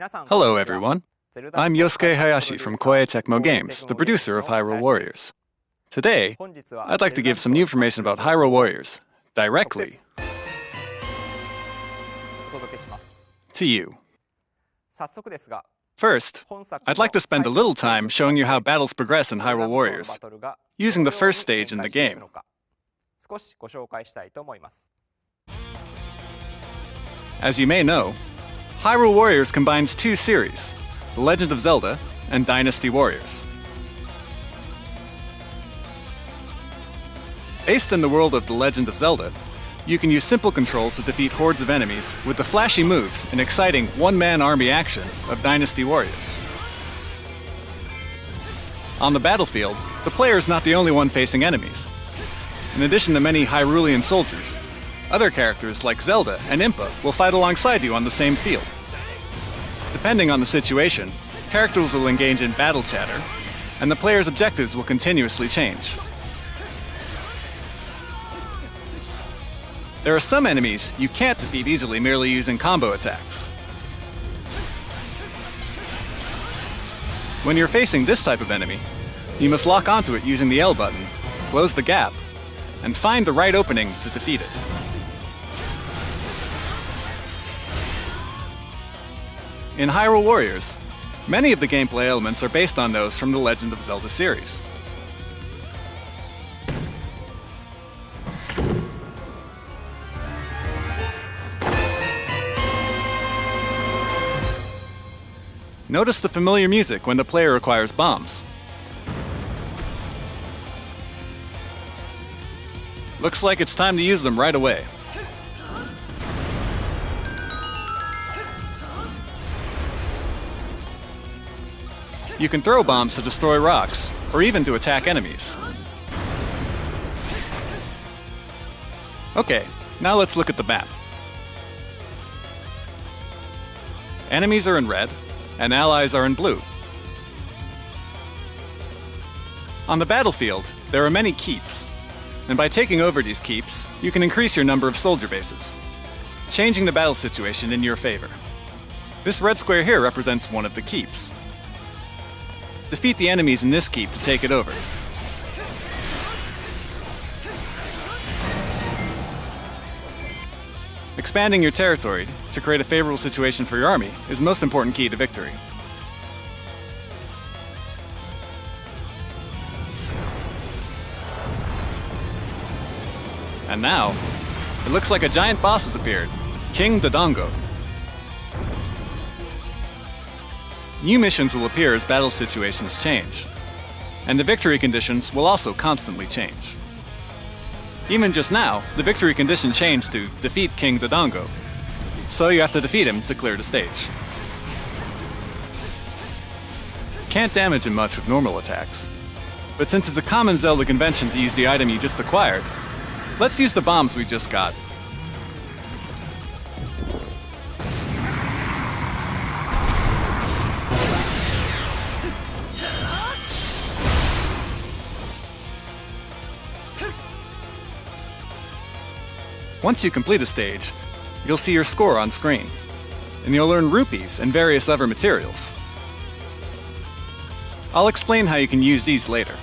Hello everyone, I'm Yosuke Hayashi from Koei Tecmo Games, the producer of Hyrule Warriors. Today, I'd like to give some new information about Hyrule Warriors, directly to you. First, I'd like to spend a little time showing you how battles progress in Hyrule Warriors, using the first stage in the game. As you may know, Hyrule Warriors combines two series, The Legend of Zelda and Dynasty Warriors. Based in the world of The Legend of Zelda, you can use simple controls to defeat hordes of enemies with the flashy moves and exciting one-man army action of Dynasty Warriors. On the battlefield, the player is not the only one facing enemies. In addition to many Hyrulean soldiers, other characters like Zelda and Impa will fight alongside you on the same field. Depending on the situation, characters will engage in battle chatter, and the player's objectives will continuously change. There are some enemies you can't defeat easily merely using combo attacks. When you're facing this type of enemy, you must lock onto it using the L button, close the gap, and find the right opening to defeat it. In Hyrule Warriors, many of the gameplay elements are based on those from the Legend of Zelda series. Notice the familiar music when the player acquires bombs. Looks like it's time to use them right away. You can throw bombs to destroy rocks, or even to attack enemies. Okay, now let's look at the map. Enemies are in red, and allies are in blue. On the battlefield, there are many keeps, and by taking over these keeps, you can increase your number of soldier bases, changing the battle situation in your favor. This red square here represents one of the keeps. Defeat the enemies in this keep to take it over. Expanding your territory to create a favorable situation for your army is the most important key to victory. And now, it looks like a giant boss has appeared, King Dodongo. New missions will appear as battle situations change, and the victory conditions will also constantly change. Even just now, the victory condition changed to defeat King Dodongo, so you have to defeat him to clear the stage. Can't damage him much with normal attacks, but since it's a common Zelda convention to use the item you just acquired, let's use the bombs we just got. Once you complete a stage, you'll see your score on screen, and you'll earn rupees and various other materials. I'll explain how you can use these later.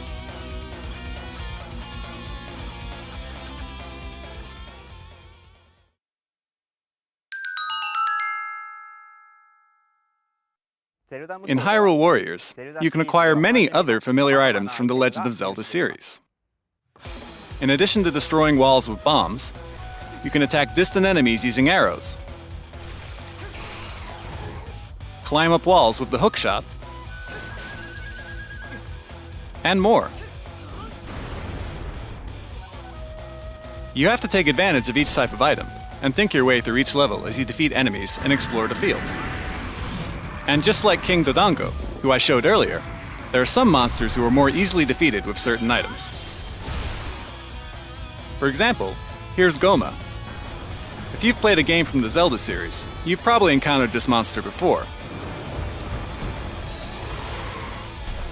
In Hyrule Warriors, you can acquire many other familiar items from the Legend of Zelda series. In addition to destroying walls with bombs, you can attack distant enemies using arrows, climb up walls with the hookshot, and more. You have to take advantage of each type of item, and think your way through each level as you defeat enemies and explore the field. And just like King Dodongo, who I showed earlier, there are some monsters who are more easily defeated with certain items. For example, here's Goma. If you've played a game from the Zelda series, you've probably encountered this monster before.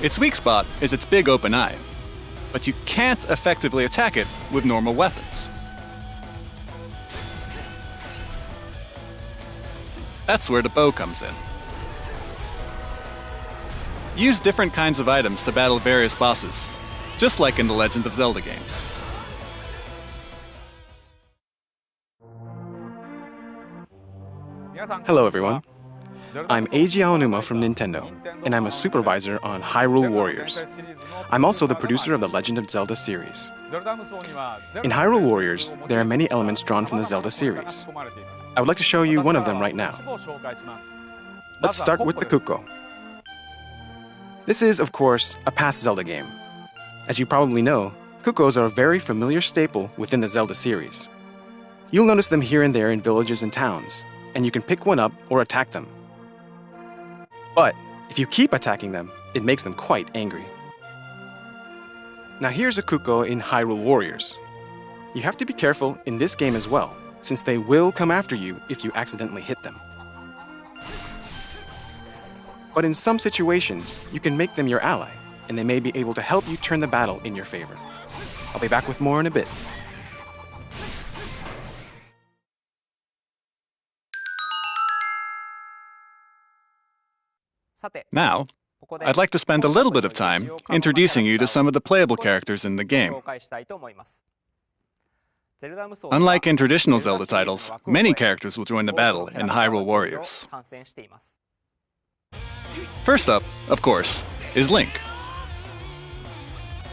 Its weak spot is its big open eye, but you can't effectively attack it with normal weapons. That's where the bow comes in. Use different kinds of items to battle various bosses, just like in the Legend of Zelda games. Hello everyone, I'm Eiji Aonuma from Nintendo, and I'm a supervisor on Hyrule Warriors. I'm also the producer of the Legend of Zelda series. In Hyrule Warriors, there are many elements drawn from the Zelda series. I would like to show you one of them right now. Let's start with the Kuko. This is, of course, a past Zelda game. As you probably know, Kukos are a very familiar staple within the Zelda series. You'll notice them here and there in villages and towns, and you can pick one up or attack them. But if you keep attacking them, it makes them quite angry. Now here's a Kuko in Hyrule Warriors. You have to be careful in this game as well, since they will come after you if you accidentally hit them. But in some situations, you can make them your ally, and they may be able to help you turn the battle in your favor. I'll be back with more in a bit. Now, I'd like to spend a little bit of time introducing you to some of the playable characters in the game. Unlike in traditional Zelda titles, many characters will join the battle in Hyrule Warriors. First up, of course, is Link.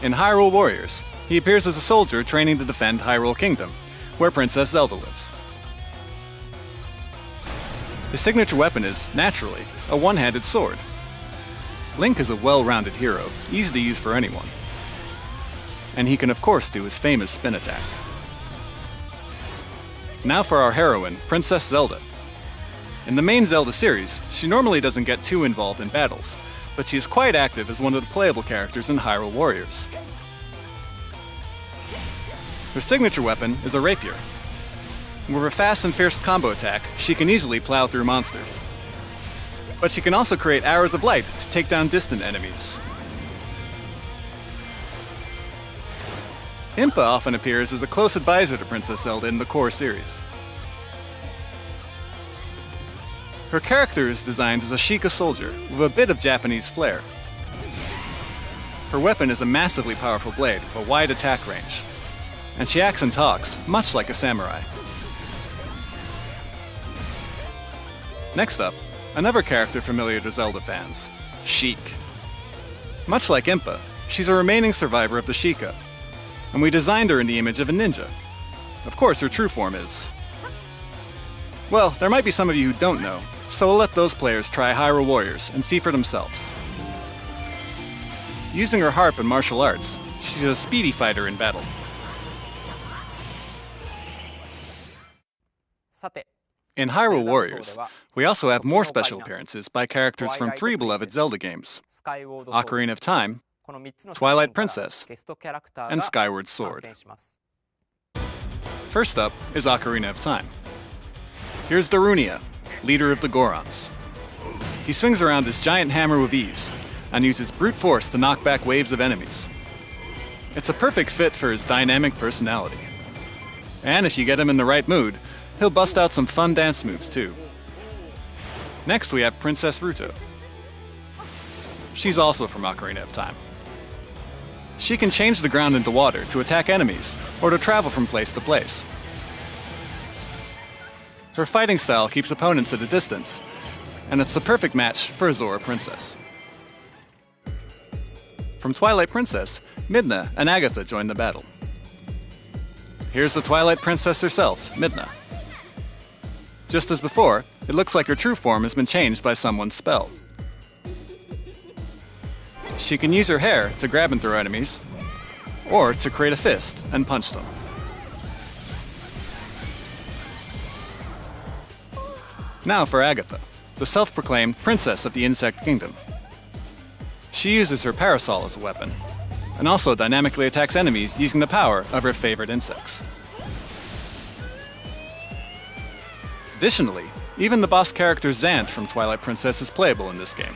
In Hyrule Warriors, he appears as a soldier training to defend Hyrule Kingdom, where Princess Zelda lives. His signature weapon is, naturally, a one-handed sword. Link is a well-rounded hero, easy to use for anyone. And he can of course do his famous spin attack. Now for our heroine, Princess Zelda. In the main Zelda series, she normally doesn't get too involved in battles, but she is quite active as one of the playable characters in Hyrule Warriors. Her signature weapon is a rapier. With her fast and fierce combo attack, she can easily plow through monsters. But she can also create arrows of light to take down distant enemies. Impa often appears as a close advisor to Princess Zelda in the core series. Her character is designed as a Sheikah soldier with a bit of Japanese flair. Her weapon is a massively powerful blade with a wide attack range, and she acts and talks much like a samurai. Next up, another character familiar to Zelda fans, Sheik. Much like Impa, she's a remaining survivor of the Sheikah, and we designed her in the image of a ninja. Of course, her true form is... Well, there might be some of you who don't know, so we'll let those players try Hyrule Warriors and see for themselves. Using her harp and martial arts, she's a speedy fighter in battle. In Hyrule Warriors, we also have more special appearances by characters from 3 beloved Zelda games: Ocarina of Time, Twilight Princess, and Skyward Sword. First up is Ocarina of Time. Here's Darunia, leader of the Gorons. He swings around this giant hammer with ease, and uses brute force to knock back waves of enemies. It's a perfect fit for his dynamic personality. And if you get him in the right mood, he'll bust out some fun dance moves too. Next we have Princess Ruto. She's also from Ocarina of Time. She can change the ground into water to attack enemies, or to travel from place to place. Her fighting style keeps opponents at a distance, and it's the perfect match for a Zora Princess. From Twilight Princess, Midna and Agatha join the battle. Here's the Twilight Princess herself, Midna. Just as before, it looks like her true form has been changed by someone's spell. She can use her hair to grab and throw enemies, or to create a fist and punch them. Now for Agatha, the self-proclaimed princess of the Insect Kingdom. She uses her parasol as a weapon, and also dynamically attacks enemies using the power of her favorite insects. Additionally, even the boss character Zant from Twilight Princess is playable in this game.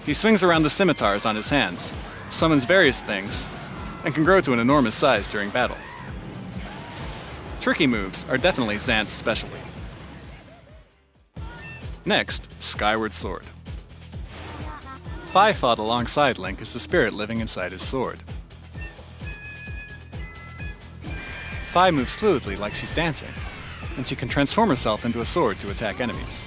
He swings around the scimitars on his hands, summons various things, and can grow to an enormous size during battle. Tricky moves are definitely Zant's specialty. Next, Skyward Sword. Fi fought alongside Link as the spirit living inside his sword. Fi moves fluidly like she's dancing, and she can transform herself into a sword to attack enemies.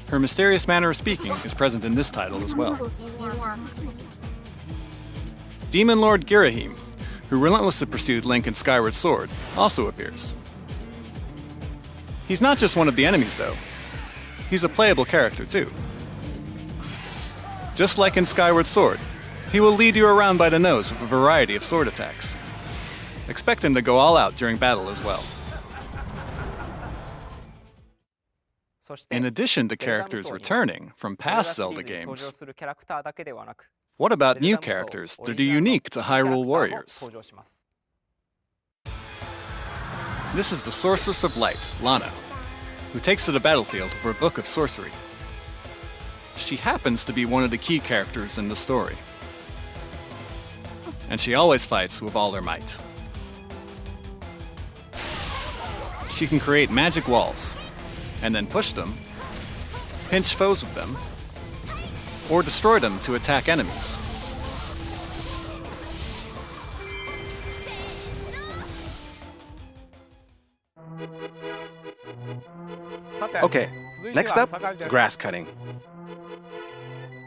Her mysterious manner of speaking is present in this title as well. Demon Lord Girahim, who relentlessly pursued Link and Skyward Sword, also appears. He's not just one of the enemies though, he's a playable character too. Just like in Skyward Sword, he will lead you around by the nose with a variety of sword attacks. Expect him to go all out during battle as well. In addition to characters returning from past Zelda games, what about new characters that are unique to Hyrule Warriors? This is the Sorceress of Light, Lana, who takes to the battlefield for a book of sorcery. She happens to be one of the key characters in the story, and she always fights with all her might. She can create magic walls, and then push them, pinch foes with them, or destroy them to attack enemies. Okay, next up, grass cutting.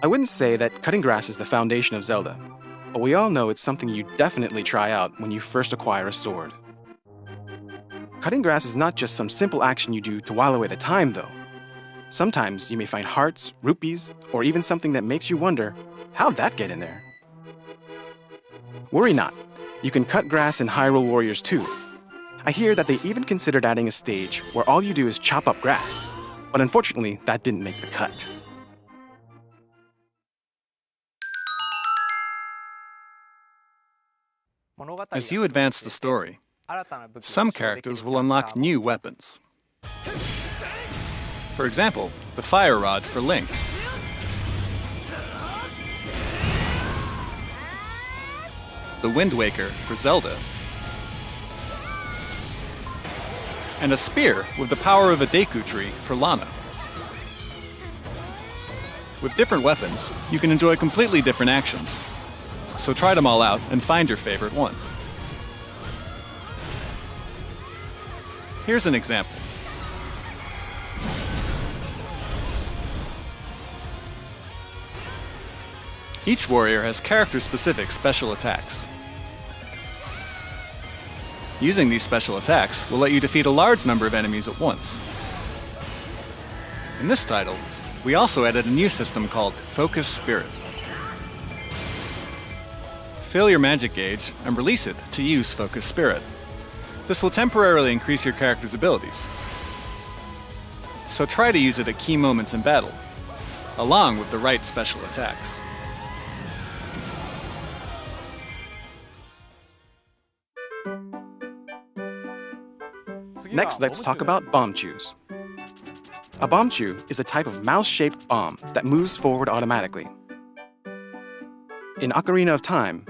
I wouldn't say that cutting grass is the foundation of Zelda, but we all know it's something you definitely try out when you first acquire a sword. Cutting grass is not just some simple action you do to while away the time, though. Sometimes you may find hearts, rupees, or even something that makes you wonder, how'd that get in there? Worry not, you can cut grass in Hyrule Warriors too. I hear that they even considered adding a stage where all you do is chop up grass, but unfortunately that didn't make the cut. As you advance the story, some characters will unlock new weapons. For example, the Fire Rod for Link. The Wind Waker for Zelda. And a spear with the power of a Deku Tree for Lana. With different weapons, you can enjoy completely different actions. So try them all out and find your favorite one. Here's an example. Each warrior has character-specific special attacks. Using these special attacks will let you defeat a large number of enemies at once. In this title, we also added a new system called Focus Spirit. Fill your magic gauge and release it to use Focus Spirit. This will temporarily increase your character's abilities. So try to use it at key moments in battle, along with the right special attacks. Next, let's talk about bomb chews. A bomb chew is a type of mouse-shaped bomb that moves forward automatically. In Ocarina of Time,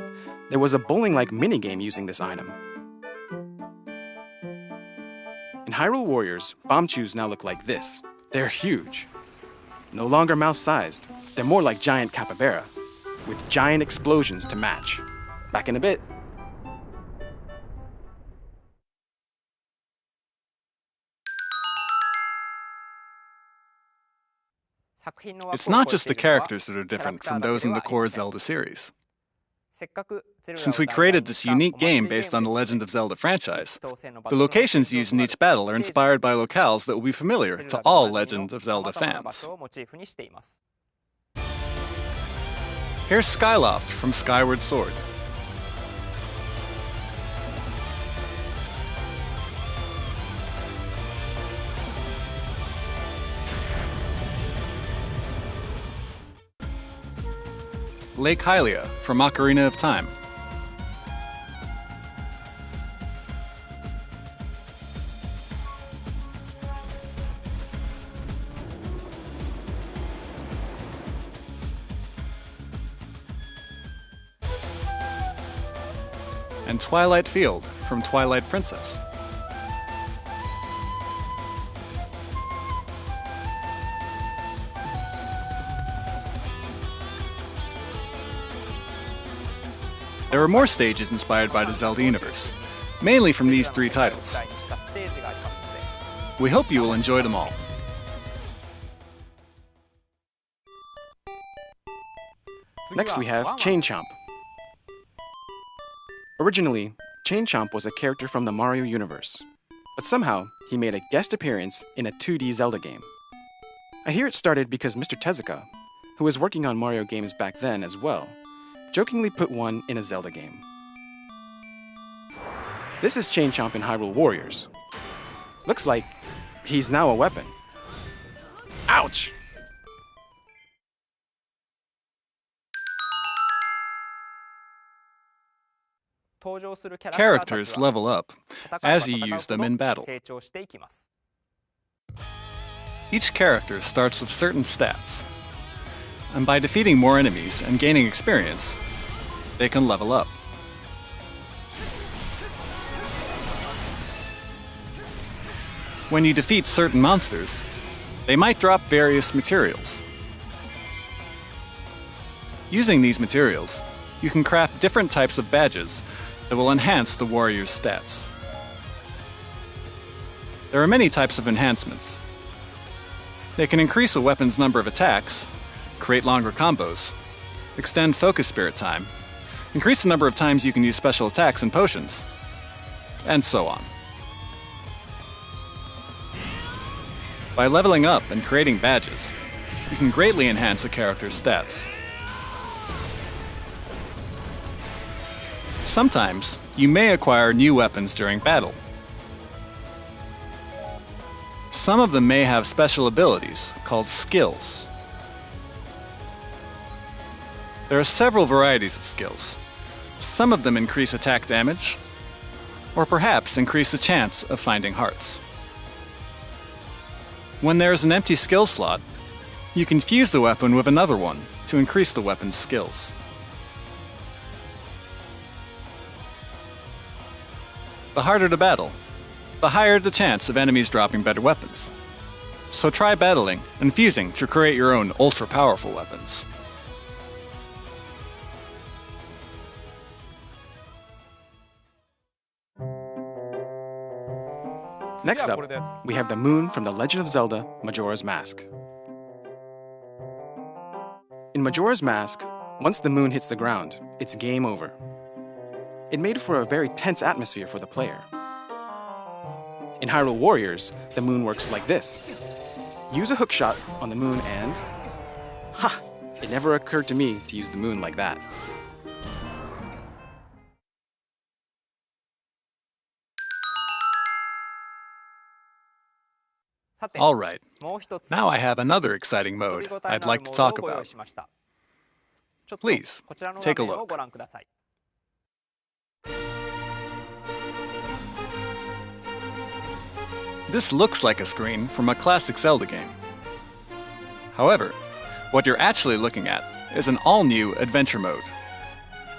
there was a bowling-like minigame using this item. In Hyrule Warriors, bomb chews now look like this. They're huge. No longer mouse-sized, they're more like giant capybara, with giant explosions to match. Back in a bit. It's not just the characters that are different from those in the core Zelda series. Since we created this unique game based on the Legend of Zelda franchise, the locations used in each battle are inspired by locales that will be familiar to all Legend of Zelda fans. Here's Skyloft from Skyward Sword. Lake Hylia from Ocarina of Time. And Twilight Field from Twilight Princess. There are more stages inspired by the Zelda universe, mainly from these 3 titles. We hope you will enjoy them all. Next we have Chain Chomp. Originally, Chain Chomp was a character from the Mario universe, but somehow he made a guest appearance in a 2D Zelda game. I hear it started because Mr. Tezuka, who was working on Mario games back then as well, jokingly put one in a Zelda game. This is Chain Chomp in Hyrule Warriors. Looks like he's now a weapon. Ouch! Characters level up as you use them in battle. Each character starts with certain stats, and by defeating more enemies and gaining experience, they can level up. When you defeat certain monsters, they might drop various materials. Using these materials, you can craft different types of badges that will enhance the warrior's stats. There are many types of enhancements. They can increase a weapon's number of attacks, create longer combos, extend focus spirit time, increase the number of times you can use special attacks and potions, and so on. By leveling up and creating badges, you can greatly enhance a character's stats. Sometimes, you may acquire new weapons during battle. Some of them may have special abilities called skills. There are several varieties of skills. Some of them increase attack damage, or perhaps increase the chance of finding hearts. When there is an empty skill slot, you can fuse the weapon with another one to increase the weapon's skills. The harder the battle, the higher the chance of enemies dropping better weapons. So try battling and fusing to create your own ultra-powerful weapons. Next up, we have the moon from The Legend of Zelda: Majora's Mask. In Majora's Mask, once the moon hits the ground, it's game over. It made for a very tense atmosphere for the player. In Hyrule Warriors, the moon works like this. Use a hookshot on the moon and... Ha! It never occurred to me to use the moon like that. Alright, now I have another exciting mode I'd like to talk about. Please, take a look. This looks like a screen from a classic Zelda game. However, what you're actually looking at is an all-new adventure mode.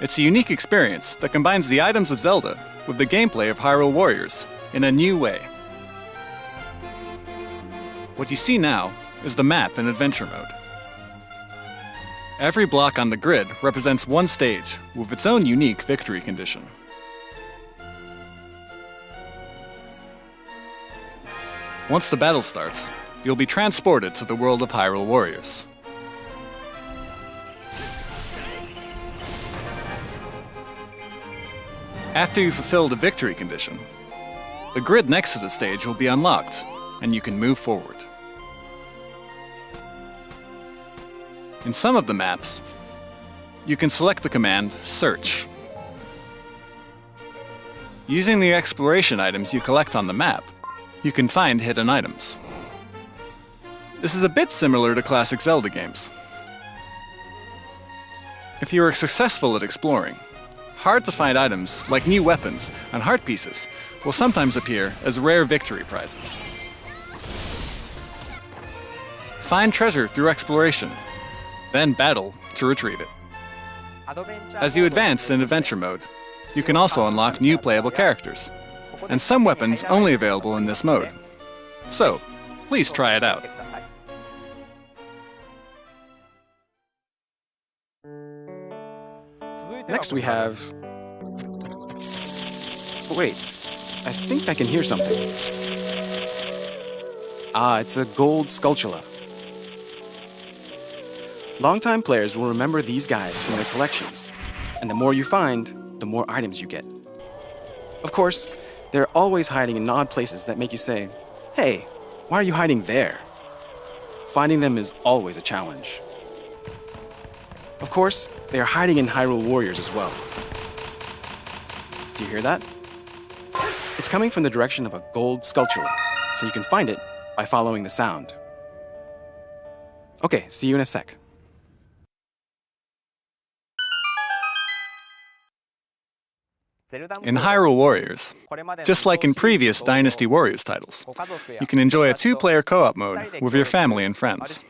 It's a unique experience that combines the items of Zelda with the gameplay of Hyrule Warriors in a new way. What you see now is the map in adventure mode. Every block on the grid represents one stage with its own unique victory condition. Once the battle starts, you'll be transported to the world of Hyrule Warriors. After you fulfill the victory condition, the grid next to the stage will be unlocked, and you can move forward. In some of the maps, you can select the command Search. Using the exploration items you collect on the map, you can find hidden items. This is a bit similar to classic Zelda games. If you are successful at exploring, hard-to-find items like new weapons and heart pieces will sometimes appear as rare victory prizes. Find treasure through exploration, then battle to retrieve it. As you advance in adventure mode, you can also unlock new playable characters, and some weapons only available in this mode. So, please try it out. Next we have Wait, I think I can hear something. Ah, it's a gold sculptula. Longtime players will remember these guys from their collections, and the more you find, the more items you get. Of course, they're always hiding in odd places that make you say, "Hey, why are you hiding there?" Finding them is always a challenge. Of course, they are hiding in Hyrule Warriors as well. Do you hear that? It's coming from the direction of a gold sculptula, so you can find it by following the sound. Okay, see you in a sec. In Hyrule Warriors, just like in previous Dynasty Warriors titles, you can enjoy a two-player co-op mode with your family and friends.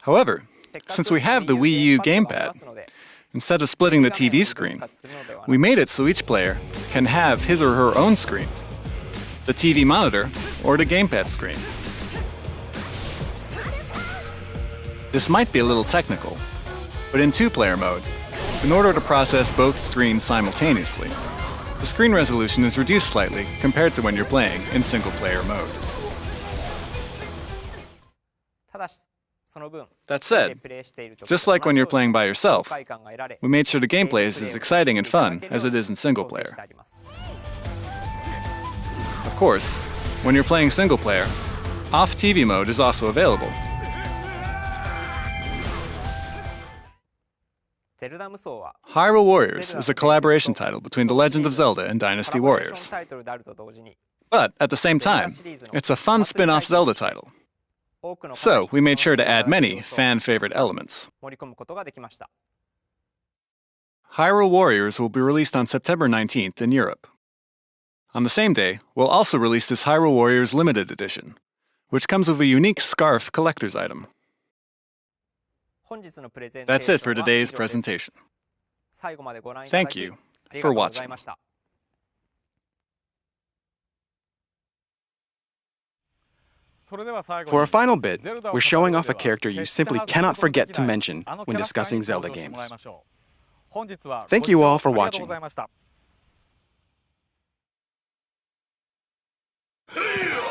However, since we have the Wii U gamepad, instead of splitting the TV screen, we made it so each player can have his or her own screen, the TV monitor or the gamepad screen. This might be a little technical, but in two-player mode, in order to process both screens simultaneously, the screen resolution is reduced slightly compared to when you're playing in single-player mode. That said, just like when you're playing by yourself, we made sure the gameplay is as exciting and fun as it is in single-player. Of course, when you're playing single-player, off TV mode is also available. Hyrule Warriors is a collaboration title between The Legend of Zelda and Dynasty Warriors. But at the same time, it's a fun spin-off Zelda title. So we made sure to add many fan-favorite elements. Hyrule Warriors will be released on September 19th in Europe. On the same day, we'll also release this Hyrule Warriors Limited Edition, which comes with a unique scarf collector's item. That's it for today's presentation. Thank you for watching. For our final bit, we're showing off a character you simply cannot forget to mention when discussing Zelda games. Thank you all for watching. Hey!